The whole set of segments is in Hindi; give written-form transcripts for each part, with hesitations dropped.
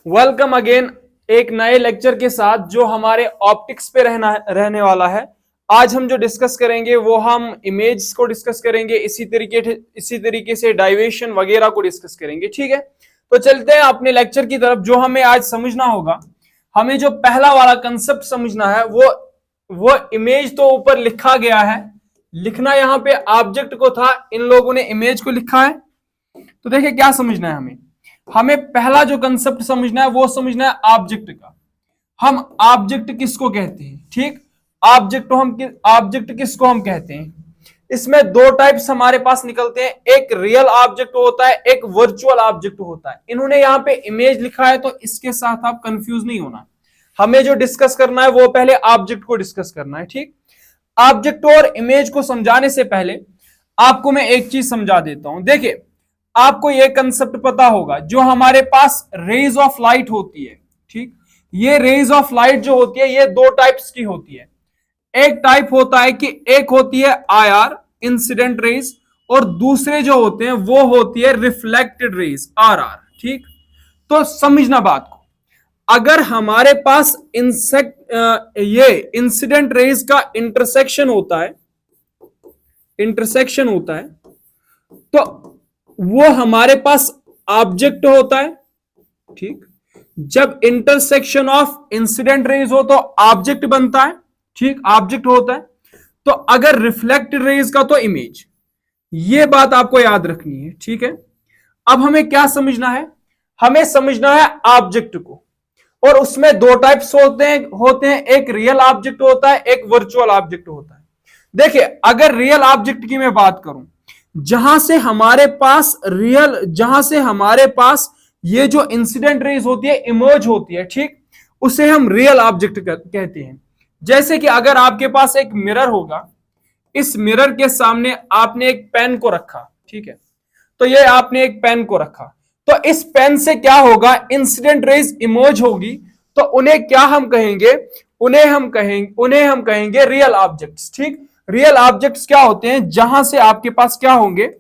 वेलकम अगेन एक नए लेक्चर के साथ जो हमारे ऑप्टिक्स पे रहने वाला है। आज हम जो डिस्कस करेंगे वो हम इमेज को डिस्कस करेंगे, इसी तरीके से डाइवेशन वगैरह को डिस्कस करेंगे। ठीक है, तो चलते हैं अपने लेक्चर की तरफ। जो हमें आज समझना होगा, हमें जो पहला वाला कंसेप्ट समझना है वो इमेज तो ऊपर लिखा गया है, लिखना यहाँ पे ऑब्जेक्ट को था, इन लोगों ने इमेज को लिखा है। तो देखिए क्या समझना है हमें पहला जो कंसेप्ट समझना है वो समझना है ऑब्जेक्ट का। हम ऑब्जेक्ट किसको कहते हैं? ठीक, ऑब्जेक्ट किसको हम कहते हैं? इसमें दो टाइप्स हमारे पास निकलते हैं, एक रियल ऑब्जेक्ट होता है, एक वर्चुअल ऑब्जेक्ट होता है। इन्होंने यहाँ पे इमेज लिखा है तो इसके साथ आप कंफ्यूज नहीं होना। हमें जो डिस्कस करना है वो पहले ऑब्जेक्ट को डिस्कस करना है। ठीक, ऑब्जेक्ट और इमेज को समझाने से पहले आपको मैं एक चीज समझा देता हूं। देखिए, आपको यह कंसेप्ट पता होगा, जो हमारे पास रेज ऑफ लाइट होती है, ठीक, ये रेज ऑफ लाइट जो होती है ये दो टाइप्स की होती है। एक टाइप होता है कि एक होती है आईआर, इंसिडेंट रेज, और दूसरे जो होते हैं वो होती है रिफ्लेक्टेड रेज, आरआर। ठीक, तो समझना बात को, अगर हमारे पास ये इंसिडेंट रेज का इंटरसेक्शन होता है तो वो हमारे पास ऑब्जेक्ट होता है। ठीक, जब इंटरसेक्शन ऑफ इंसिडेंट रेज हो तो ऑब्जेक्ट बनता है। ठीक, ऑब्जेक्ट होता है। तो अगर रिफ्लेक्टेड रेज का तो इमेज। ये बात आपको याद रखनी है। ठीक है, अब हमें क्या समझना है? हमें समझना है ऑब्जेक्ट को, और उसमें दो टाइप्स होते हैं, एक रियल ऑब्जेक्ट होता है, एक वर्चुअल ऑब्जेक्ट होता है। देखिए, अगर रियल ऑब्जेक्ट की मैं बात करूं, जहां से हमारे पास ये जो इंसिडेंट रेज होती है, इमर्ज होती है, ठीक, उसे हम रियल ऑब्जेक्ट कहते हैं। जैसे कि अगर आपके पास एक मिरर होगा, इस मिरर के सामने आपने एक पेन को रखा, ठीक है, तो ये आपने एक पेन को रखा, तो इस पेन से क्या होगा? इंसिडेंट रेज इमर्ज होगी, तो उन्हें क्या हम कहेंगे? उन्हें हम कहेंगे रियल ऑब्जेक्ट्स। ठीक, रियल ऑब्जेक्ट्स क्या होते हैं? जहां से आपके पास क्या होंगे?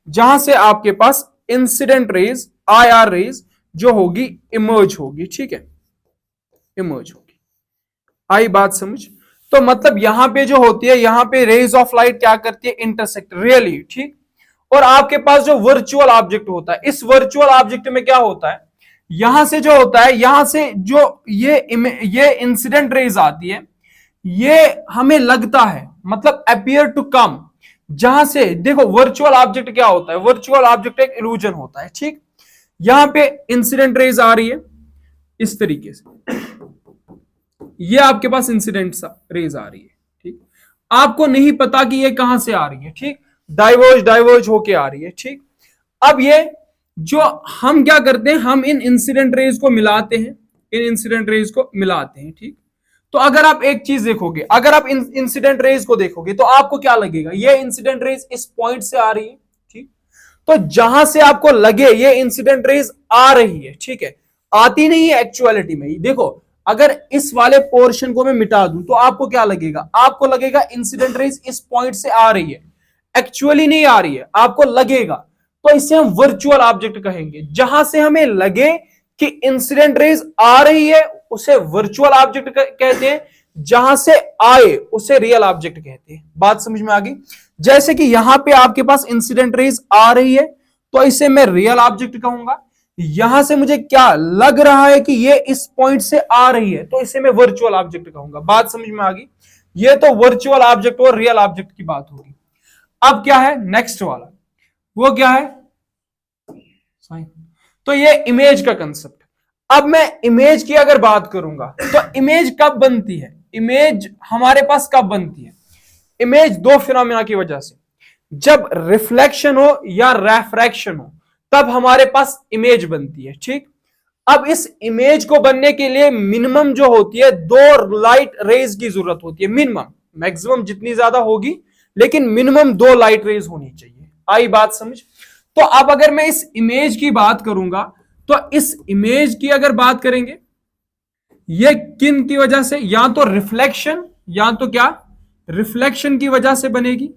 जहां से आपके पास इंसिडेंट रेज, आईआर रेज जो होगी इमर्ज होगी। ठीक है, इमर्ज होगी। आई बात समझ? तो मतलब यहां पे जो होती है, यहां पे रेज ऑफ लाइट क्या करती है? Intersect really. ठीक, और आपके पास जो वर्चुअल ऑब्जेक्ट होता है, इस वर्चुअल ऑब्जेक्ट में क्या होता है? यहां से जो होता है, यहां से जो ये इंसिडेंट रेज आती है, ये हमें लगता है, मतलब अपियर टू कम, जहां से देखो वर्चुअल ऑब्जेक्ट क्या होता है? वर्चुअल ऑब्जेक्ट एक इल्यूजन होता है। ठीक, यहां पे इंसिडेंट रेज आ रही है इस तरीके से, ये आपके पास इंसिडेंट रेज आ रही है। ठीक, आपको नहीं पता कि ये कहां से आ रही है। ठीक, डाइवर्ज होके आ रही है। ठीक, अब ये जो हम क्या करते हैं, हम इन इंसिडेंट रेज को मिलाते हैं, ठीक, तो अगर आप एक चीज देखोगे, अगर आप इंसिडेंट रेज को देखोगे तो आपको क्या लगेगा? ये इंसिडेंट रेज इस पॉइंट से आ रही है। ठीक, तो जहां से आपको लगे ये इंसिडेंट रेज आ रही है, ठीक है, आती नहीं है एक्चुअलिटी में। देखो, अगर इस वाले पोर्शन को मैं मिटा दूं तो आपको क्या लगेगा? आपको लगेगा इंसिडेंट रेज इस पॉइंट से आ रही है, एक्चुअली नहीं आ रही है, आपको लगेगा। तो इसे हम वर्चुअल ऑब्जेक्ट कहेंगे। जहां से हमें लगे कि इंसिडेंट रेज आ रही है उसे वर्चुअल ऑब्जेक्ट कहते हैं, जहां से आए उसे रियल ऑब्जेक्ट कहते हैं। बात समझ में आ गई? जैसे कि यहां पे आपके पास इंसिडेंट रेज आ रही है तो इसे मैं रियल ऑब्जेक्ट कहूंगा। यहां से मुझे क्या लग रहा है कि ये इस पॉइंट से आ रही है तो इसे मैं वर्चुअल ऑब्जेक्ट कहूंगा। बात समझ में आ गई? ये तो वर्चुअल ऑब्जेक्ट और रियल ऑब्जेक्ट की बात होगी। अब क्या है नेक्स्ट वाला? वो क्या है? तो ये इमेज का कंसेप्ट। अब मैं इमेज की अगर बात करूंगा तो इमेज कब बनती है? इमेज हमारे पास कब बनती है? इमेज दो फिनोमेना की वजह से, जब रिफ्लेक्शन हो या रेफ्रैक्शन हो तब हमारे पास इमेज बनती है। ठीक, अब इस इमेज को बनने के लिए मिनिमम जो होती है दो लाइट रेज की जरूरत होती है। मिनिमम, मैक्सिमम जितनी ज्यादा होगी, लेकिन मिनिमम दो लाइट रेज होनी चाहिए। आई बात समझ? तो अब अगर मैं इस इमेज की बात करूंगा तो इस इमेज की अगर बात करेंगे, ये किन की वजह से? या तो रिफ्लेक्शन, या तो क्या रिफ्लेक्शन की वजह से बनेगी,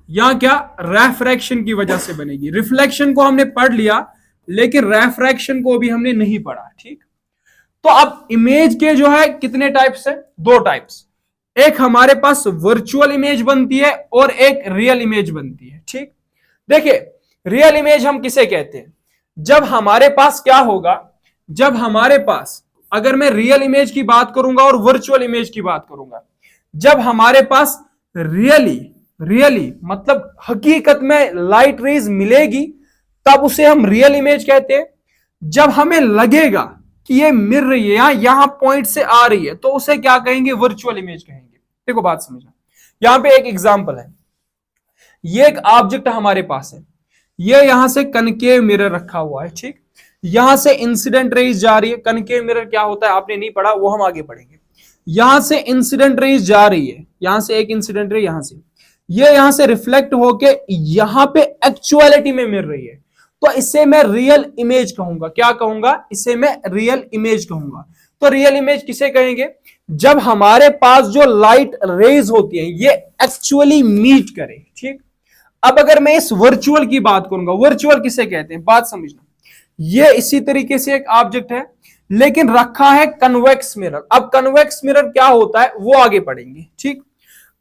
या क्या रेफ्रैक्शन की वजह से बनेगी। रिफ्लेक्शन को हमने पढ़ लिया, लेकिन रेफ्रैक्शन को भी हमने नहीं पढ़ा। ठीक, तो अब इमेज के जो है कितने टाइप्स है? दो टाइप्स। एक हमारे पास वर्चुअल इमेज बनती है और एक रियल इमेज बनती है। ठीक, देखिए रियल इमेज हम किसे कहते हैं? जब हमारे पास क्या होगा, जब हमारे पास, अगर मैं रियल इमेज की बात करूंगा और वर्चुअल इमेज की बात करूंगा, जब हमारे पास रियली मतलब हकीकत में लाइट रेज मिलेगी तब उसे हम रियल इमेज कहते हैं। जब हमें लगेगा कि ये मिल रही है, यहां पॉइंट से आ रही है, तो उसे क्या कहेंगे? वर्चुअल इमेज कहेंगे। देखो बात समझना, यहां पे एक एग्जांपल है। ये एक ऑब्जेक्ट हमारे पास है, ये यहां से कनकेव मिरर रखा हुआ है। ठीक, यहां से इंसिडेंट रेज जा रही है। कनकेव मिरर क्या होता है आपने नहीं पढ़ा, वो हम आगे पढ़ेंगे। यहां से इंसिडेंट रेज जा रही है, यहां से एक इंसिडेंट रे, यहां से ये यहां से रिफ्लेक्ट होके यहां पे एक्चुअलिटी में मिल रही है, तो इसे मैं रियल इमेज कहूंगा। क्या कहूंगा? इसे मैं रियल इमेज कहूंगा। तो रियल इमेज किसे कहेंगे? जब हमारे पास जो लाइट रेज होती है ये एक्चुअली मीट करे। ठीक, अब अगर मैं इस वर्चुअल की बात करूंगा, वर्चुअल किसे कहते हैं? बात समझना, ये इसी तरीके से एक ऑब्जेक्ट है लेकिन रखा है कन्वेक्स मिरर। अब कन्वेक्स मिरर क्या होता है वो आगे पढ़ेंगे। ठीक,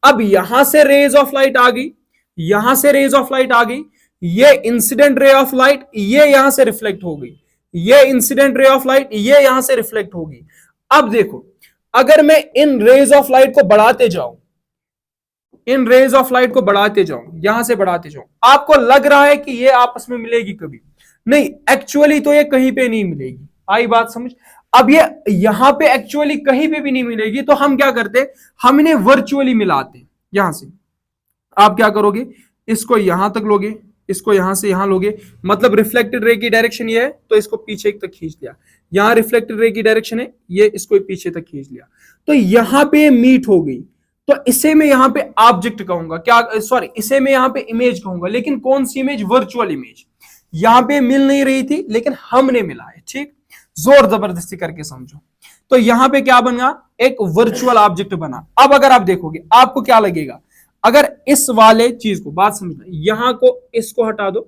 अब यहां से रेज ऑफ लाइट आ गई, यहां से रेज ऑफ लाइट आ गई, ये इंसिडेंट रे ऑफ लाइट ये यहां से रिफ्लेक्ट हो गई, ये इंसिडेंट रे ऑफ लाइट ये यहां से रिफ्लेक्ट होगी। अब देखो, अगर मैं इन रेज ऑफ लाइट को बढ़ाते जाऊं, इन रेज ऑफ लाइट को बढ़ाते जाऊं, यहां से बढ़ाते जाऊं, आपको लग रहा है कि ये आपस में मिलेगी? कभी नहीं, एक्चुअली तो ये कहीं पे नहीं मिलेगी। आई बात समझ? अब ये यहां पे एक्चुअली कहीं पे भी नहीं मिलेगी, तो हम क्या करते? हम इन्हें वर्चुअली मिलाते। यहां से आप क्या करोगे? इसको यहां तक लोगे, इसको यहां से यहां लोगे, मतलब रिफ्लेक्टेड रे की डायरेक्शन ये है तो इसको पीछे तक खींच लिया, यहां रिफ्लेक्टेड रे की डायरेक्शन है ये, इसको पीछे तक खींच लिया, तो यहां पे मीट हो गई। तो इसे मैं यहां पे ऑब्जेक्ट कहूंगा, क्या सॉरी, इसे मैं यहां पे इमेज कहूंगा। लेकिन कौन सी इमेज? Virtual image. यहां पे मिल नहीं रही थी लेकिन हमने मिला है। ठीक, जोर जबरदस्ती करके समझो। तो यहां पे क्या बना? एक वर्चुअल ऑब्जेक्ट बना। अब अगर आप देखोगे आपको क्या लगेगा? अगर इस वाले चीज को, बात समझना, यहां को इसको हटा दो,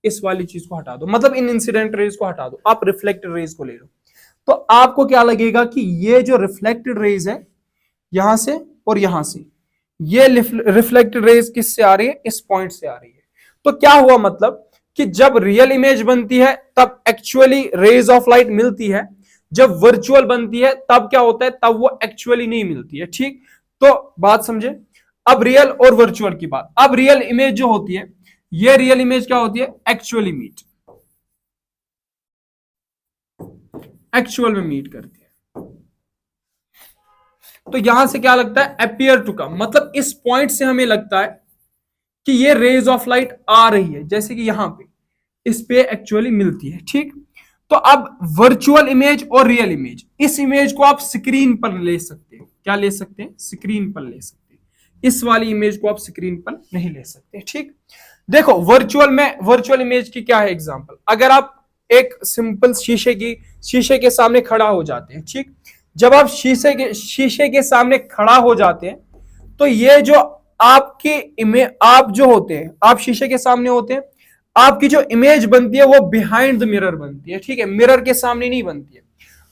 इस वाली चीज को हटा दो, मतलब इन इंसिडेंट रेज को हटा दो, आप रिफ्लेक्टेड रेज को ले लो, तो आपको क्या लगेगा कि ये जो रिफ्लेक्टेड रेज है यहां से और यहां से, ये रिफ्लेक्टेड रेज किससे आ रही है? इस पॉइंट से आ रही है। तो क्या हुआ? मतलब कि जब रियल इमेज बनती है तब एक्चुअली रेज ऑफ लाइट मिलती है, जब वर्चुअल बनती है तब क्या होता है? तब वो एक्चुअली नहीं मिलती है। ठीक, तो बात समझे? अब रियल और वर्चुअल की बात। अब रियल इमेज जो होती है, ये रियल इमेज क्या होती है? एक्चुअली मीट, एक्चुअल में मीट करती है। तो यहां से क्या लगता है? अपीयर टू कम, मतलब इस पॉइंट से हमें लगता है कि ये रेज ऑफ लाइट आ रही है, जैसे कि यहां पे इस पे एक्चुअली मिलती है। ठीक, तो अब वर्चुअल इमेज और रियल इमेज, इस इमेज को आप स्क्रीन पर ले सकते हैं। क्या ले सकते हैं? स्क्रीन पर ले सकते हैं। इस वाली इमेज को आप स्क्रीन पर नहीं ले सकते। ठीक, देखो वर्चुअल में, वर्चुअल इमेज की क्या है एग्जांपल? अगर आप एक सिंपल शीशे के सामने खड़ा हो जाते हैं। ठीक, जब आप शीशे के सामने खड़ा हो जाते हैं तो ये जो आपकी इमेज, आप जो होते हैं, आप शीशे के सामने होते हैं, आपकी जो इमेज बनती है वो बिहाइंड द मिरर बनती है। ठीक है, मिरर के सामने नहीं बनती है।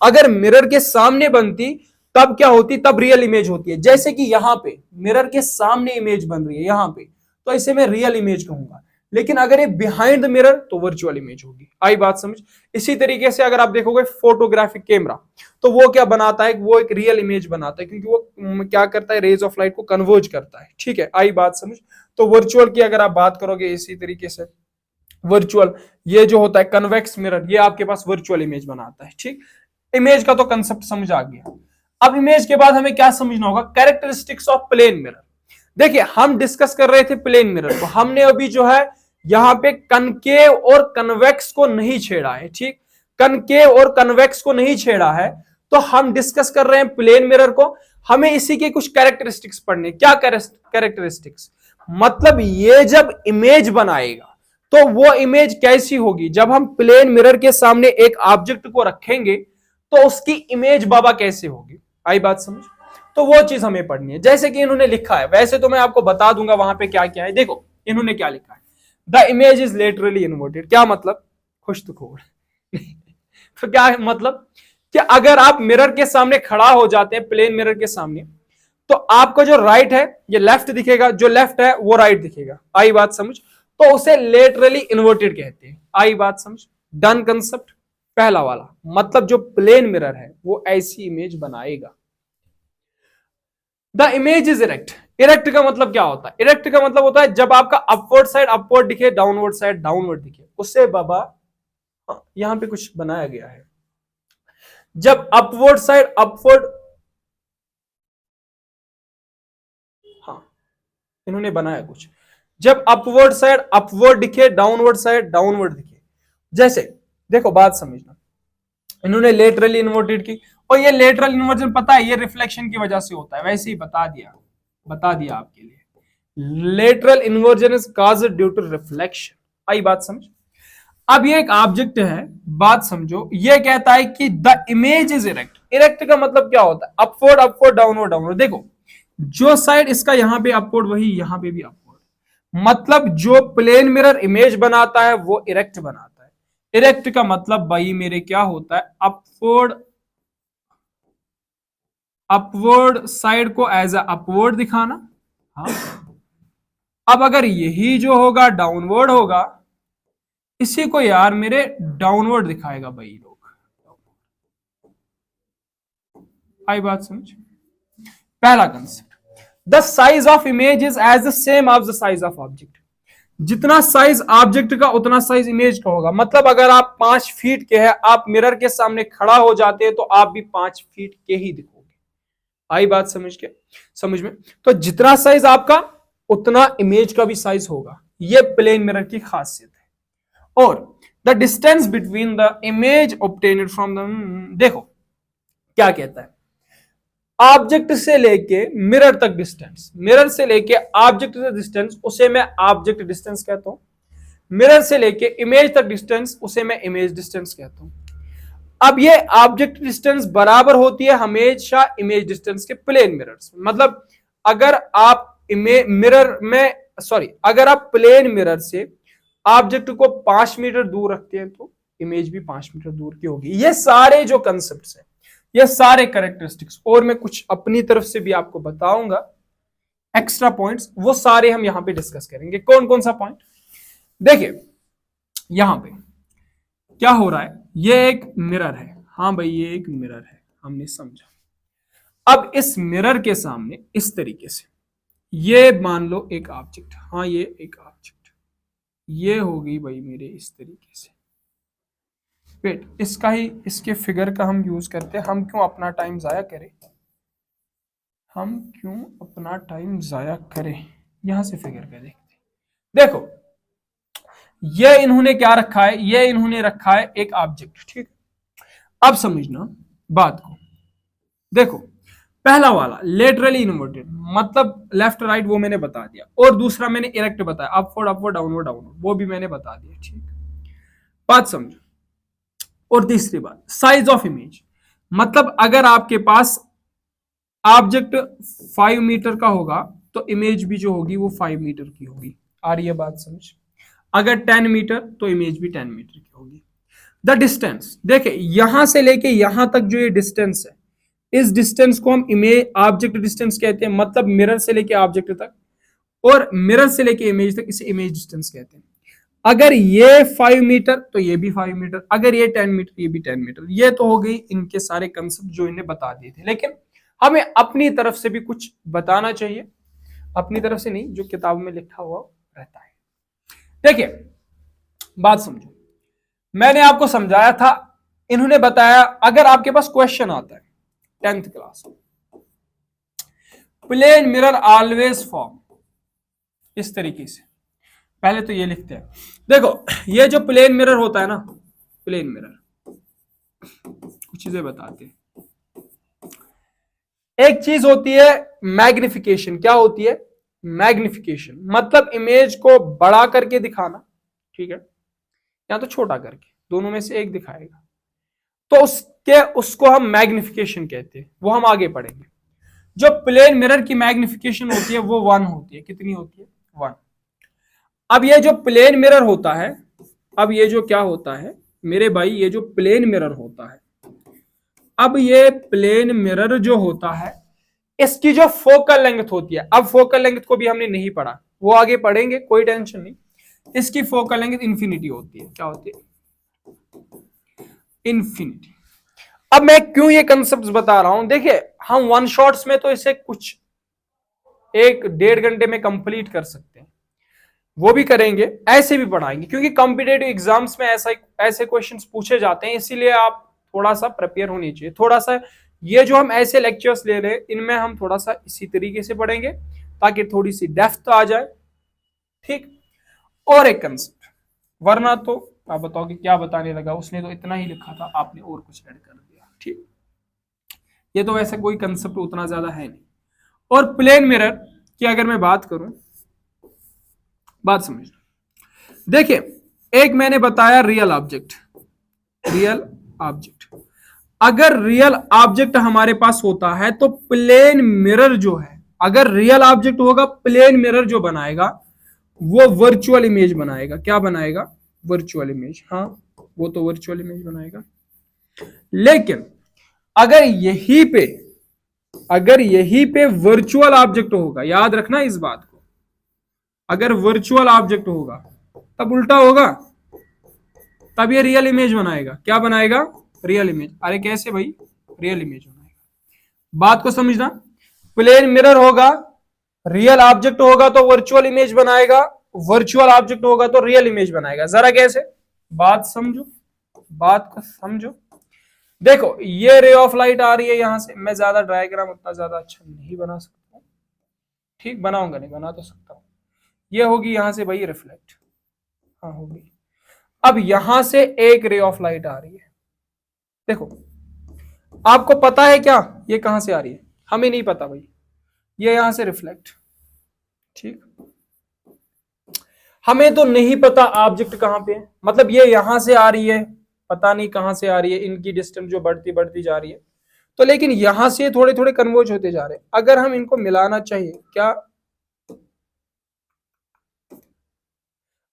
अगर मिरर के सामने बनती तब क्या होती? तब रियल इमेज होती है। जैसे कि यहां पे मिरर के सामने इमेज बन रही है यहां पे, तो इसे मैं रियल इमेज कहूंगा। लेकिन अगर ये बिहाइंड द मिरर तो वर्चुअल इमेज होगी। आई बात समझ? इसी तरीके से अगर आप देखोगे फोटोग्राफिक कैमरा, तो वो क्या बनाता है? वो एक रियल इमेज बनाता है, क्योंकि वो क्या करता है? रेज ऑफ लाइट को कन्वर्ज करता है। ठीक है, आई बात समझ? तो वर्चुअल की अगर आप बात करोगे इसी तरीके से, वर्चुअल ये जो होता है कन्वेक्स मिरर, ये आपके पास वर्चुअल इमेज बनाता है। ठीक, इमेज का तो कंसेप्ट समझ आ गया। अब इमेज के बाद हमें क्या समझना होगा? Characteristics of plane mirror. देखिए हम डिस्कस कर रहे थे प्लेन मिरर को, हमने अभी जो है यहां पे कनकेव और कन्वेक्स को नहीं छेड़ा है। ठीक, कनकेव और कन्वेक्स को नहीं छेड़ा है, तो हम डिस्कस कर रहे हैं प्लेन मिरर को। हमें इसी के कुछ कैरेक्टरिस्टिक्स पढ़ने। क्या कैरेक्टरिस्टिक्स? मतलब ये जब इमेज बनाएगा तो वो इमेज कैसी होगी? जब हम प्लेन मिरर के सामने एक ऑब्जेक्ट को रखेंगे तो उसकी इमेज बाबा कैसे होगी? आई बात समझ? तो वो चीज हमें पढ़नी है। जैसे कि इन्होंने लिखा है, वैसे तो मैं आपको बता दूंगा वहां पे क्या क्या है। देखो इन्होंने क्या लिखा है, the image is laterally inverted. क्या मतलब? खुश तो खोड़ तो क्या है मतलब कि अगर आप मिरर के सामने खड़ा हो जाते हैं, प्लेन मिरर के सामने, तो आपको जो राइट है ये लेफ्ट दिखेगा, जो लेफ्ट है वो राइट दिखेगा। आई बात समझ? तो उसे लेटरली इन्वर्टेड कहते हैं। आई बात समझ? डन कंसेप्ट पहला वाला, मतलब जो प्लेन मिरर है वो ऐसी इमेज बनाएगा। The image is erect. Erect का मतलब क्या होता है? इरेक्ट का मतलब होता है जब आपका अपवर्ड साइड अपवर्ड दिखे, डाउनवर्ड साइड डाउनवर्ड दिखे, उससे बाबा यहां पे कुछ बनाया गया है। जब अपवर्ड साइड अपवर्ड, हाँ इन्होंने बनाया कुछ, जब अपवर्ड साइड अपवर्ड दिखे, डाउनवर्ड साइड डाउनवर्ड दिखे। जैसे देखो बात समझना, इन्होंने लेटरली इन्वर्टेड की, और ये लेटरल इन्वर्जन पता है ये रिफ्लेक्शन की वजह से होता है, वैसे ही बता दिया आपके लिए। Lateral inversion is caused due to reflection. आई बात समझ? अब ये एक ऑब्जेक्ट है, बात समझो, ये कहता है कि the image is erect. Erect का मतलब क्या होता है? Upward upward downward downward. देखो जो साइड इसका यहां पे अपवर्ड, वही यहां पे भी अपवर्ड, मतलब जो प्लेन मिरर इमेज बनाता है वो इरेक्ट बनाता है। इरेक्ट का मतलब भाई मेरे क्या होता है? अपवर्ड साइड को एज अ अपवर्ड दिखाना। हाँ अब अगर यही जो होगा डाउनवर्ड होगा, इसी को यार मेरे डाउनवर्ड दिखाएगा भाई लोग। आई बात समझ? पहला concept, the size of image is as the same of the size of object. जितना साइज ऑब्जेक्ट का उतना साइज इमेज का होगा। मतलब अगर आप 5 फीट के हैं, आप मिरर के सामने खड़ा हो जाते हैं तो आप भी 5 फीट के ही दिखोगे। आई बात समझ में? तो जितना साइज आपका उतना इमेज का भी साइज होगा। यह प्लेन मिरर की खासियत है। और the distance between the image obtained from the, देखो क्या कहता है, ऑब्जेक्ट से लेके मिरर तक डिस्टेंस, मिरर से लेके ऑब्जेक्ट तक डिस्टेंस, उसे मैं ऑब्जेक्ट डिस्टेंस कहता हूं। मिरर से लेके इमेज तक डिस्टेंस, उसे मैं इमेज डिस्टेंस कहता हूं। अब ये ऑब्जेक्ट डिस्टेंस बराबर होती है हमेशा इमेज डिस्टेंस के प्लेन मिरर्स। मतलब अगर आप मिरर में अगर आप प्लेन मिरर से ऑब्जेक्ट को 5 मीटर दूर रखते हैं तो इमेज भी 5 मीटर दूर की होगी। ये सारे जो कंसेप्ट्स हैं, ये सारे कैरेक्टरिस्टिक्स, और मैं कुछ अपनी तरफ से भी आपको बताऊंगा एक्स्ट्रा पॉइंट्स, वो सारे हम यहां पे डिस्कस करेंगे। कौन कौन सा पॉइंट? देखिए यहां पे क्या हो रहा है, ये एक मिरर है। हाँ भाई ये एक मिरर है, हमने समझा। अब इस मिरर के सामने इस तरीके से ये मान लो एक ऑब्जेक्ट, हाँ ये एक ऑब्जेक्ट, ये होगी भाई मेरे इस तरीके से। वेट, इसका ही इसके फिगर का हम यूज करते हैं। हम क्यों अपना टाइम जाया करें, यहां से फिगर का देखते। देखो ये इन्होंने क्या रखा है, ये इन्होंने रखा है एक ऑब्जेक्ट, ठीक। अब समझना बात को। देखो पहला वाला लेटरली इन्वर्टेड, मतलब लेफ्ट राइट वो मैंने बता दिया, और दूसरा मैंने इरेक्ट बताया, अपवर्ड अपवर्ड डाउनवर्ड डाउनवर्ड, वो भी मैंने बता दिया, ठीक। बात समझो। और तीसरी बात साइज ऑफ इमेज, मतलब अगर आपके पास ऑब्जेक्ट 5 मीटर का होगा तो इमेज भी जो होगी वो 5 मीटर की होगी। आ रही है बात समझ? अगर 10 मीटर तो इमेज भी 10 मीटर की होगी। द डिस्टेंस, देखिए यहां से लेके यहां तक जो ये डिस्टेंस है, इस डिस्टेंस को हम इमेज ऑब्जेक्ट डिस्टेंस कहते हैं। मतलब मिरर से लेके ऑब्जेक्ट तक और मिरर से लेके इमेज तक, इसे इमेज डिस्टेंस कहते हैं। अगर ये 5 मीटर तो ये भी 5 मीटर, अगर ये 10 मीटर ये भी 10 मीटर। ये तो हो गई इनके सारे कंसेप्ट जो इन्हें बता दिए थे, लेकिन हमें अपनी तरफ से भी कुछ बताना चाहिए। अपनी तरफ से नहीं, जो किताब में लिखा हुआ रहता है। देखिए बात समझो, मैंने आपको समझाया था, इन्होंने बताया अगर आपके पास क्वेश्चन आता है 10th class, plane mirror always form, इस तरीके से पहले तो ये लिखते हैं। देखो ये जो प्लेन मिरर होता है ना, प्लेन मिरर कुछ चीजें बताते हैं। एक चीज होती है मैग्निफिकेशन। क्या होती है? मैग्निफिकेशन मतलब इमेज को बड़ा करके दिखाना, ठीक है, या तो छोटा करके, दोनों में से एक दिखाएगा तो उसको हम मैग्निफिकेशन कहते हैं। वो हम आगे पढ़ेंगे। जो प्लेन मिरर की मैग्निफिकेशन होती है वो 1 होती है। कितनी होती है? 1। अब ये जो प्लेन मिरर होता है अब ये जो क्या होता है मेरे भाई, ये जो प्लेन मिरर होता है, अब ये प्लेन मिरर जो होता है इसकी जो फोकल लेंथ होती है, अब फोकल लेंथ को भी हमने नहीं पढ़ा, वो आगे पढ़ेंगे, कोई टेंशन नहीं। इसकी फोकल लेंथ इन्फिनिटी होती है। क्या होती है? इन्फिनिटी। अब मैं क्यों ये कंसेप्ट बता रहा हूं, देखिए हम वन शॉट्स में तो इसे कुछ 1-1.5 घंटे में कंप्लीट कर सकते हैं, वो भी करेंगे, ऐसे भी पढ़ाएंगे, क्योंकि कॉम्पिटेटिव एग्जाम्स में ऐसे क्वेश्चंस पूछे जाते हैं, इसीलिए आप थोड़ा सा प्रिपेयर होनी चाहिए। थोड़ा सा ये जो हम ऐसे लेक्चर्स ले रहे हैं इनमें हम थोड़ा सा इसी तरीके से पढ़ेंगे ताकि थोड़ी सी डेप्थ आ जाए, ठीक। और एक कंसेप्ट, वरना तो आप बताओ कि क्या बताने लगा, उसने तो इतना ही लिखा था, आपने और कुछ ऐड कर दिया, ठीक। ये तो वैसे कोई कंसेप्ट उतना ज्यादा है नहीं। और प्लेन मिरर की अगर मैं बात करूं, बात समझना, देखिए एक मैंने बताया रियल ऑब्जेक्ट, रियल ऑब्जेक्ट, अगर रियल ऑब्जेक्ट हमारे पास होता है तो प्लेन मिरर जो है, अगर रियल ऑब्जेक्ट होगा, प्लेन मिरर जो बनाएगा वो वर्चुअल इमेज बनाएगा। क्या बनाएगा? Virtual image. हाँ, वो तो वर्चुअल इमेज बनाएगा। लेकिन अगर यहीं पे वर्चुअल ऑब्जेक्ट होगा, याद रखना इस बात को, अगर वर्चुअल ऑब्जेक्ट होगा तब उल्टा होगा, तब ये रियल इमेज बनाएगा। क्या बनाएगा? Real image. अरे कैसे भाई? रियल इमेज बनाएगा। बात को समझना, प्लेन मिरर होगा, रियल ऑब्जेक्ट होगा तो वर्चुअल इमेज बनाएगा, वर्चुअल ऑब्जेक्ट होगा तो रियल इमेज बनाएगा। जरा कैसे? बात समझो, बात को समझो। देखो ये रे ऑफ लाइट आ रही है यहां से, मैं ज्यादा डायग्राम उतना ज्यादा अच्छा नहीं बना सकता, ठीक, बनाऊंगा नहीं, बना तो सकता हूं। ये होगी यहां से भाई रिफ्लेक्ट, हाँ होगी। अब यहां से एक रे ऑफ लाइट आ रही है, देखो आपको पता है क्या ये कहां से आ रही है? हमें नहीं पता भाई, ये यहां से रिफ्लेक्ट, ठीक। हमें तो नहीं पता ऑब्जेक्ट कहां पे है, मतलब ये यहां से आ रही है, पता नहीं कहां से आ रही है, इनकी डिस्टेंस जो बढ़ती बढ़ती जा रही है, तो लेकिन यहां से थोड़े थोड़े कन्वर्ज होते जा रहे हैं। अगर हम इनको मिलाना चाहिए, क्या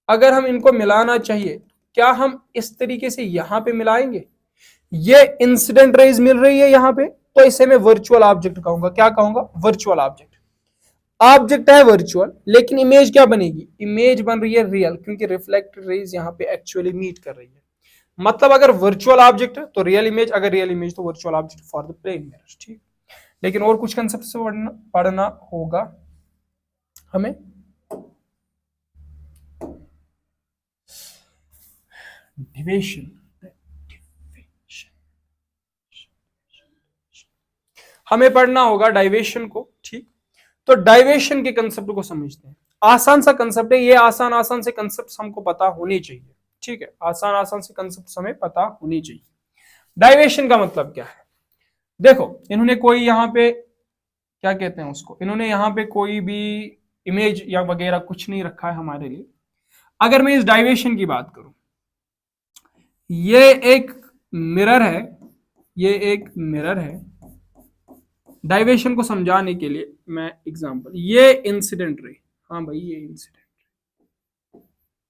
अगर हम इनको मिलाना चाहिए, क्या हम इस तरीके से यहां पे मिलाएंगे? ये इंसिडेंट रेज मिल रही है यहां पे, तो इसे मैं वर्चुअल ऑब्जेक्ट कहूंगा। क्या कहूंगा? Virtual object. ऑब्जेक्ट है वर्चुअल, लेकिन इमेज क्या बनेगी? इमेज बन रही है रियल, क्योंकि रिफ्लेक्टेड रेज यहां पे एक्चुअली मीट कर रही है। मतलब अगर वर्चुअल ऑब्जेक्ट है तो रियल इमेज, अगर रियल इमेज तो virtual object for the plane mirror, ठीक। लेकिन और कुछ कंसेप्ट से पढ़ना होगा हमें। डिविएशन, हमें पढ़ना होगा डाइवेशन को, ठीक। तो डाइवेशन के कंसेप्ट को समझते हैं। आसान सा कंसेप्ट है ये, आसान आसान से कंसेप्ट हमको पता होनी चाहिए, ठीक है। आसान आसान से कंसेप्ट हमें पता होनी चाहिए। डाइवेशन का मतलब क्या है? देखो इन्होंने कोई यहां पे क्या कहते हैं उसको, इन्होंने यहां पे कोई भी इमेज या वगैरह कुछ नहीं रखा है हमारे लिए। अगर मैं इस डाइवेशन की बात करूं, ये एक मिरर है, ये एक मिरर है। डाइवेशन को समझाने के लिए मैं एग्जांपल, ये इंसिडेंट रे, हाँ भाई ये इंसिडेंट रे,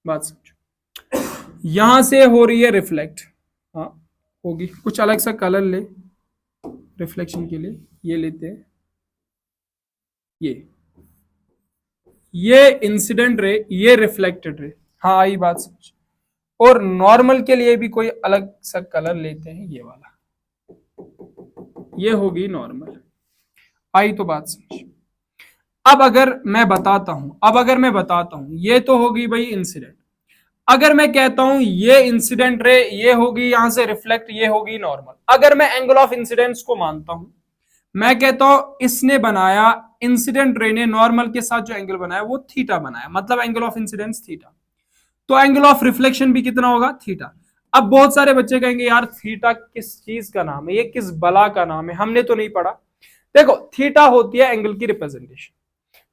बात समझो। यहां से हो रही है रिफ्लेक्ट, हाँ होगी, कुछ अलग सा कलर ले रिफ्लेक्शन के लिए, ये लेते हैं, ये इंसिडेंट रे, ये रिफ्लेक्टेड रे, हाँ आई बात समझ। और नॉर्मल के लिए भी कोई अलग सा कलर लेते हैं, ये वाला, ये होगी नॉर्मल, आई तो बात समझ। अब अगर मैं बताता हूं, ये तो होगी भाई इंसिडेंट। अगर मैं कहता हूं ये इंसिडेंट रे, ये होगी यहां से रिफ्लेक्ट, ये होगी नॉर्मल। अगर मैं एंगल ऑफ इंसिडेंस को मानता हूं, मैं कहता हूं इसने बनाया, इंसिडेंट रे ने नॉर्मल के साथ जो एंगल बनाया वो थीटा बनाया, मतलब एंगल ऑफ इंसिडेंस थीटा। तो एंगल ऑफ रिफ्लेक्शन भी कितना होगा? थीटा। अब बहुत सारे बच्चे कहेंगे यार थीटा किस चीज का नाम है, ये किस बला का नाम है, हमने तो नहीं पढ़ा। देखो थीटा होती है एंगल की रिप्रेजेंटेशन,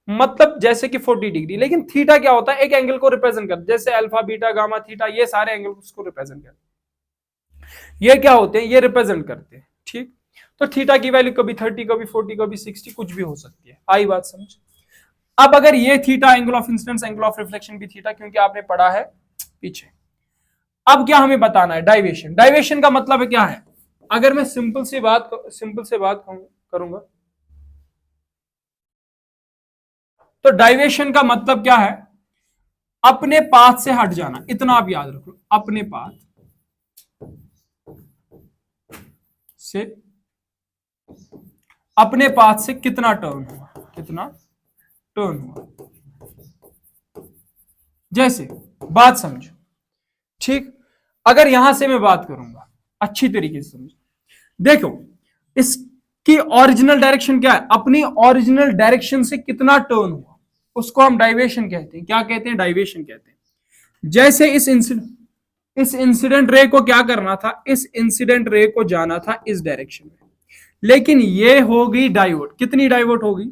मतलब जैसे कि 40 डिग्री, लेकिन थीटा क्या होता है? एक एंगल को रिप्रेजेंट कर, जैसे अल्फा बीटा गामा थीटा, ये सारे एंगल को रिप्रेजेंट करते, ये क्या होते हैं? ये रिप्रेजेंट करते हैं, ठीक। तो थीटा की वैल्यू कभी 30, कभी 40, कभी 60, कुछ भी हो सकती है, आई बात समझ। अब अगर ये theta angle of incidence, angle of reflection भी थीटा, क्योंकि आपने पढ़ा है पीछे। अब क्या हमें बताना है, डाइवेशन। डाइवेशन का मतलब है क्या है, अगर मैं सिंपल से बात करूंगा तो डाइवेशन का मतलब क्या है, अपने पाथ से हट जाना। इतना आप याद रखो, अपने पाथ से, अपने पाथ से कितना टर्न हुआ, कितना टर्न हुआ। जैसे बात समझो, ठीक। अगर यहां से मैं बात करूंगा, अच्छी तरीके से समझो, देखो इसकी ओरिजिनल डायरेक्शन क्या है, अपनी ओरिजिनल डायरेक्शन से कितना टर्न हुआ, उसको हम डाइवेशन कहते हैं। क्या कहते हैं, डाइवेशन कहते हैं। जैसे इस इंसिडेंट रे को क्या करना था, इस इंसिडेंट रे को जाना था इस डायरेक्शन में, लेकिन ये हो गई डाइवर्ट। कितनी डाइवर्ट होगी,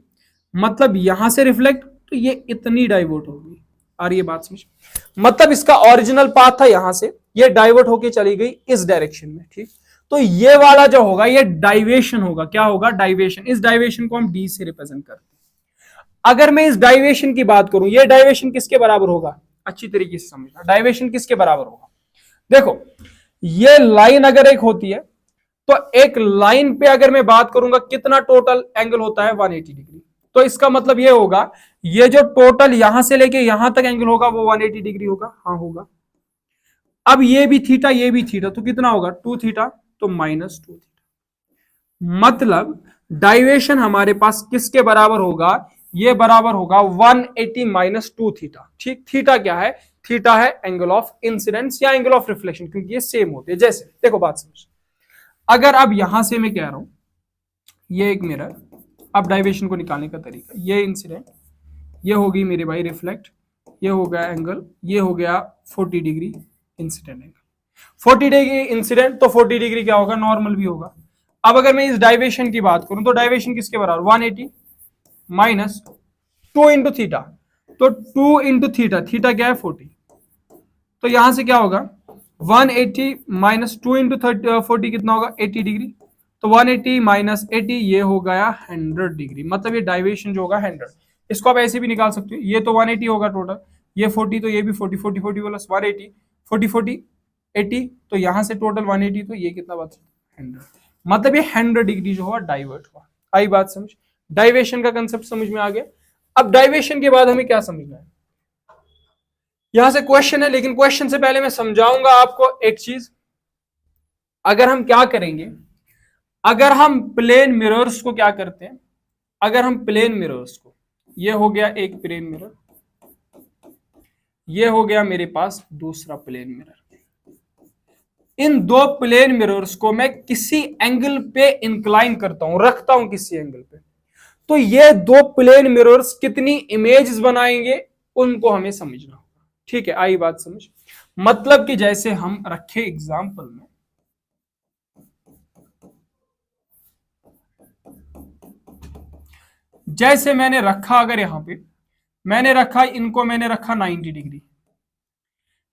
मतलब यहां से रिफ्लेक्ट, तो ये इतनी डाइवर्ट होगी। और ये बात समझ, मतलब इसका ओरिजिनल पाथ था यहां से, ये डाइवर्ट होके चली गई इस डायरेक्शन में, ठीक। तो ये वाला जो होगा ये डाइवेशन होगा। क्या होगा, डाइवेशन। इस डाइवेशन को हम डी से रिप्रेजेंट करते हैं। अगर मैं इस डाइवेशन की बात करूं, ये डाइवेशन किसके बराबर होगा, अच्छी तरीके से समझना, डाइवेशन किसके बराबर होगा। देखो ये लाइन अगर एक होती है, तो एक लाइन पे अगर मैं बात करूंगा कितना टोटल एंगल होता है, 180 डिग्री। तो इसका मतलब ये होगा, ये जो टोटल यहां से लेके यहां तक एंगल होगा वो 180 डिग्री होगा। हाँ होगा। अब ये भी थीटा, ये भी थीटा, तो कितना होगा, 2 थीटा, तो -2 थीटा। मतलब डाइवेशन हमारे पास किसके बराबर होगा, ये बराबर होगा 180 -2 थीटा, ठीक। थीटा क्या है, थीटा है एंगल ऑफ इंसिडेंस या एंगल ऑफ रिफ्लेक्शन, क्योंकि ये सेम होते हैं। जैसे देखो बात समझ, अगर अब यहां से मैं कह रहा हूं ये एक मिरर, अब डाइवेशन को निकालने का तरीका, ये इंसिडेंट, ये होगी मेरे भाई रिफ्लेक्ट, ये हो गया एंगल, ये हो गया 40 degree incident angle. 40 degree incident, तो 40 डिग्री क्या होगा, नॉर्मल भी होगा। अब अगर मैं इस डाइवेशन की बात करूं, तो डाइवेशन किसके बराबर, 180 माइनस 2 इंटू थीटा, तो 2 इंटू थीटा, थीटा क्या है 40, तो यहां से क्या होगा 180 माइनस 2 इंटू 40 कितना होगा 80 डिग्री, तो 180 माइनस 80 ये हो गया 100 डिग्री। मतलब ये डाइवेशन जो होगा 100। इसको आप ऐसे भी निकाल सकते हो, ये तो 180 होगा टोटल, ये 40 तो ये भी 40, 40 40 प्लस 180, 40 40 80, तो यहां से टोटल 180, तो ये कितना बात 100। मतलब ये 100 डिग्री जो हुआ डाइवर्ट हुआ। आई बात समझ, डाइवेशन का कंसेप्ट समझ में आ गया। अब डाइवेशन के बाद हमें क्या समझना है, यहां से क्वेश्चन है, लेकिन क्वेश्चन से पहले मैं समझाऊंगा आपको एक चीज। अगर हम क्या करेंगे, अगर हम प्लेन मिरर्स को क्या करते हैं, अगर हम प्लेन मिरर्स को, ये हो गया एक प्लेन मिरर, ये हो गया मेरे पास दूसरा प्लेन मिरर, इन दो प्लेन मिरर्स को मैं किसी एंगल पे इंक्लाइन करता हूं, रखता हूं किसी एंगल पे, तो ये दो प्लेन मिरर्स कितनी इमेजेस बनाएंगे उनको हमें समझना होगा। ठीक है, आई बात समझ। मतलब कि जैसे हम रखे एग्जांपल में, जैसे मैंने रखा, अगर यहां पे मैंने रखा इनको, मैंने रखा 90 डिग्री,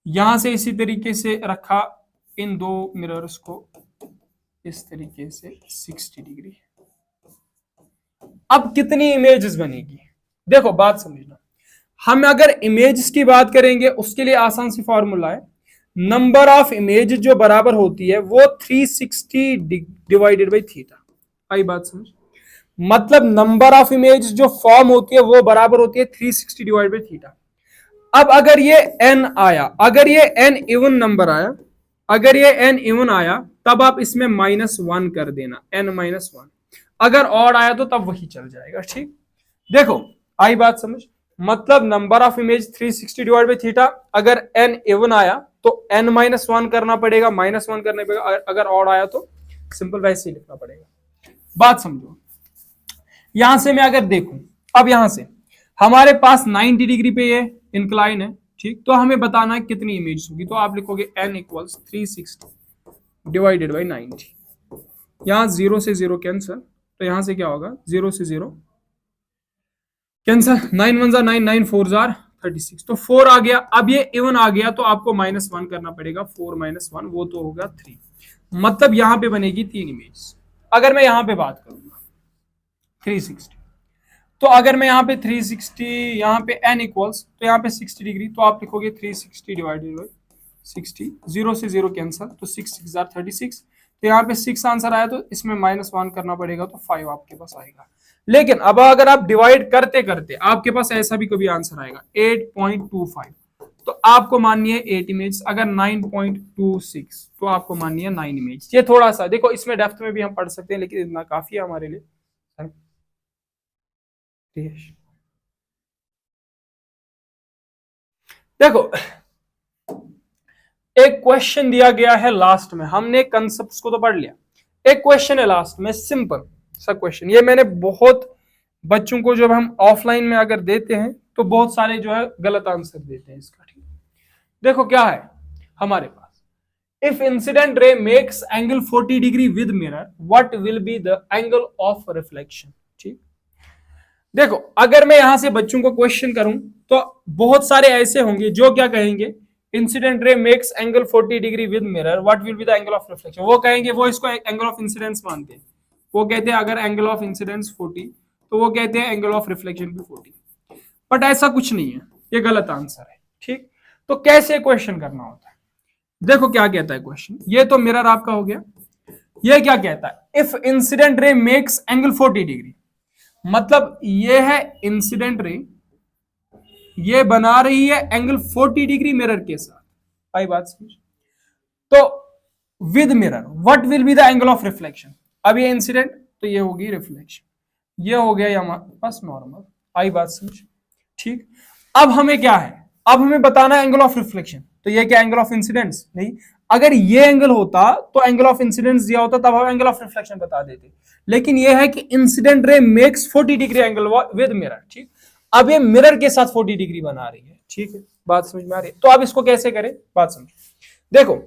यहां से इसी तरीके से रखा इन दो मिरर्स को इस तरीके से 60 डिग्री। अब कितनी इमेजेस बनेगी, देखो बात समझना। हम अगर इमेजेस की बात करेंगे उसके लिए आसान सी फॉर्मूला है, नंबर ऑफ इमेज जो बराबर होती है वो 360 डिवाइडेड बाई थीटा। आई बात समझ, मतलब नंबर ऑफ इमेज जो फॉर्म होती है वो बराबर होती है 360 डिवाइड बाई थीटा। अब अगर ये n आया, अगर ये n इवन नंबर आया, अगर ये n इवन आया, तब आप इसमें -1 कर देना, n-1। अगर ऑड आया तो तब वही चल जाएगा, ठीक। देखो आई बात समझ, मतलब number of image 360 divide by theta, अगर n इवन आया तो n-1 करना पड़ेगा, -1 करना पड़ेगा, अगर ऑड आया तो सिंपल वैसे ही लिखना पड़ेगा। बात समझो, यहां से मैं अगर देखूं, अब यहां से हमारे पास 90 डिग्री पे ये इंक्लाइन है, ठीक। तो हमें बताना है कितनी इमेज होगी, तो आप लिखोगे n इक्वल्स 360 डिवाइडेड बाई 90। यहां 0 से 0 कैंसल, तो यहां से क्या होगा 0 से 0 कैंसल, 9 1 9 9 4 36, तो 4 आ गया। अब ये इवन आ गया तो आपको -1 करना पड़ेगा, 4 -1 वो तो होगा 3। मतलब यहां पे बनेगी 3 इमेज। अगर मैं यहां पे बात करूंगा 360, तो अगर मैं यहाँ पे 360, यहाँ पे n इक्वल्स, तो यहाँ पे 60 डिग्री, तो आप लिखोगे 360 डिवाइडेड बाई 60, 0 से 0 कैंसल, तो 6 6 36। तो यहाँ पे 6 आंसर आया, तो इसमें -1 करना पड़ेगा, तो 5 आपके पास आएगा। लेकिन अब अगर आप डिवाइड करते करते आपके पास ऐसा भी कभी आंसर आएगा 8.25, तो आपको माननी है 8 इमेज। अगर 9.26 तो आपको माननी है 9 इमेज। ये थोड़ा सा देखो, इसमें डेप्थ में भी हम पढ़ सकते हैं, लेकिन इतना काफी है हमारे लिए। देखो, एक क्वेश्चन दिया गया है लास्ट में, हमने कंसेप्ट्स को तो पढ़ लिया, एक क्वेश्चन है लास्ट में, सिंपल सा क्वेश्चन। ये मैंने बहुत बच्चों को जब हम ऑफलाइन में अगर देते हैं तो बहुत सारे जो है गलत आंसर देते हैं इसका। ठीक, देखो क्या है हमारे पास, if incident ray makes angle 40 degree with mirror, what will be the angle of reflection. ठीक, देखो अगर मैं यहां से बच्चों को क्वेश्चन करूं तो बहुत सारे ऐसे होंगे जो क्या कहेंगे, incident ray makes angle 40 degree with mirror, what will be the angle of reflection. वो कहेंगे, वो इसको एंगल ऑफ इंसिडेंस मानते हैं, वो कहते हैं अगर एंगल ऑफ इंसिडेंस 40 तो वो कहते हैं एंगल ऑफ रिफ्लेक्शन भी 40। बट ऐसा कुछ नहीं है, ये गलत आंसर है। ठीक, तो कैसे क्वेश्चन करना होता है, देखो क्या कहता है क्वेश्चन। ये तो मिरर आपका हो गया, ये क्या कहता है, if incident ray makes angle 40 degree, मतलब ये है इंसिडेंट रे, ये बना रही है एंगल 40 डिग्री मिरर के साथ। आई बात समझ। तो with mirror what will be the angle of reflection. अब ये इंसिडेंट, तो ये होगी रिफ्लेक्शन, ये हो गया हमारे पास नॉर्मल। आई बात समझ। ठीक, अब हमें क्या है, अब हमें बताना है एंगल ऑफ रिफ्लेक्शन। तो ये क्या एंगल ऑफ इंसिडेंस नहीं, अगर ये एंगल होता तो एंगल ऑफ इंसिडेंस दिया होता तब हम एंगल ऑफ रिफ्लेक्शन बता देते, लेकिन ये है कि incident ray makes 40 degree angle with mirror. ठीक, अब ये मिरर के साथ 40 डिग्री बना रही है। ठीक है, बात समझ में आ रही है। तो अब इसको कैसे करें, बात समझ। देखो,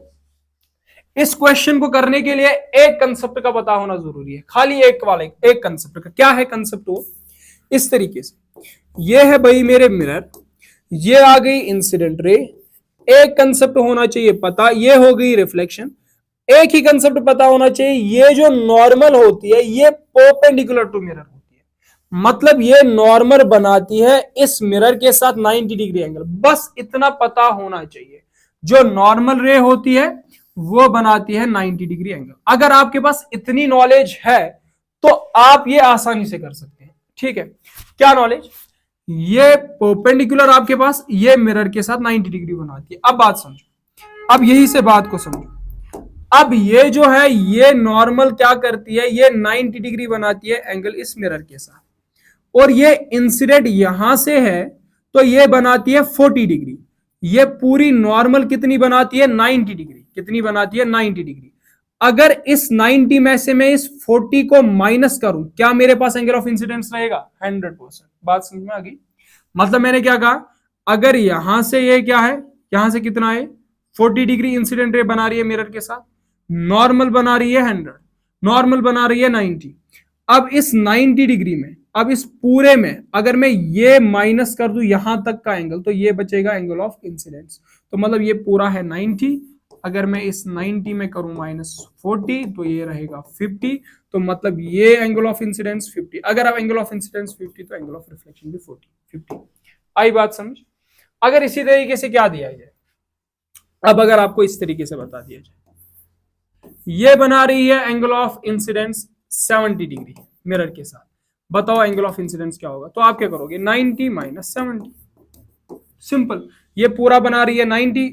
इस क्वेश्चन को करने के लिए एक कंसेप्ट का पता होना जरूरी है, खाली एक वाले एक कंसेप्ट का। क्या है कंसेप्ट वो, इस तरीके से, ये है भाई मेरे मिरर, ये आ गई इंसिडेंट रे, एक कंसेप्ट होना चाहिए पता, ये हो गई रिफ्लेक्शन। एक ही कंसेप्ट पता होना चाहिए, ये जो नॉर्मल होती है ये परपेंडिकुलर टू मिरर होती है, मतलब ये नॉर्मल बनाती है इस मिरर के साथ 90 डिग्री एंगल। बस इतना पता होना चाहिए, जो नॉर्मल रे होती है वो बनाती है 90 डिग्री एंगल। अगर आपके पास इतनी नॉलेज है तो आप ये आसानी से कर सकते हैं। ठीक है, क्या नॉलेज, ये परपेंडिकुलर आपके पास ये मिरर के साथ 90 डिग्री बनाती है। अब बात समझो, अब यही से बात को समझो। अब ये जो है ये नॉर्मल क्या करती है, ये 90 डिग्री बनाती है एंगल इस मिरर के साथ, और ये इंसिडेंट यहां से है तो ये बनाती है 40 डिग्री। ये पूरी नॉर्मल कितनी बनाती है, 90 डिग्री। कितनी बनाती है, 90 डिग्री। अगर इस 90 में से मैं इस 40 को माइनस करूं, क्या मेरे पास एंगल ऑफ इंसिडेंस रहेगा, 100%। बात समझ में आ गई। मतलब मैंने क्या कहा, अगर यहां से ये क्या है, यहां से कितना है 40 डिग्री इंसिडेंट रे बना रही है मिरर के साथ, नॉर्मल बना रही है 100, नॉर्मल बना रही है 90। अब इस 90 डिग्री में, अब इस पूरे में अगर मैं ये माइनस कर दूं यहां तक का एंगल, तो ये बचेगा एंगल ऑफ इंसिडेंस। तो मतलब ये पूरा है 90, अगर मैं इस 90 में करूं -40 तो ये रहेगा 50। तो मतलब ये एंगल ऑफ इंसिडेंस 50। अगर आप एंगल ऑफ इंसिडेंस 50 तो एंगल ऑफ रिफ्लेक्शन भी 50। आई बात समझ। अगर इसी तरीके से क्या दिया जाए, अब अगर आपको इस तरीके से बता दिया जाए, ये बना रही है angle of incidence 70 degree mirror के साथ, बताओ एंगल ऑफ इंसिडेंस क्या होगा। तो आप क्या करोगे, 90 - 70, सिंपल। ये पूरा बना रही है 90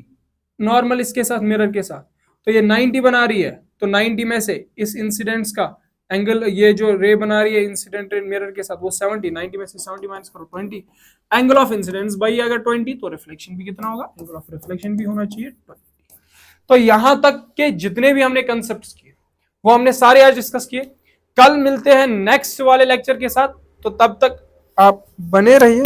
नॉर्मल इसके साथ मिरर के साथ, तो ये 90 बना रही है, तो 90 में से इस इंसिडेंस का एंगल, ये जो रे बना रही है इंसिडेंट रे मिरर के साथ वो 70, 90 में से 70 माइनस करो 20, एंगल ऑफ इंसिडेंस भाई अगर 20 तो रिफ्लेक्शन भी कितना होगा, एंगल ऑफ रिफ्लेक्शन भी होना चाहिए 20। तो यहां तक के जितने भी हमने कंसेप्ट किए वो हमने सारे आज डिस्कस किए। कल मिलते हैं नेक्स्ट वाले लेक्चर के साथ, तो तब तक आप बने रहिए।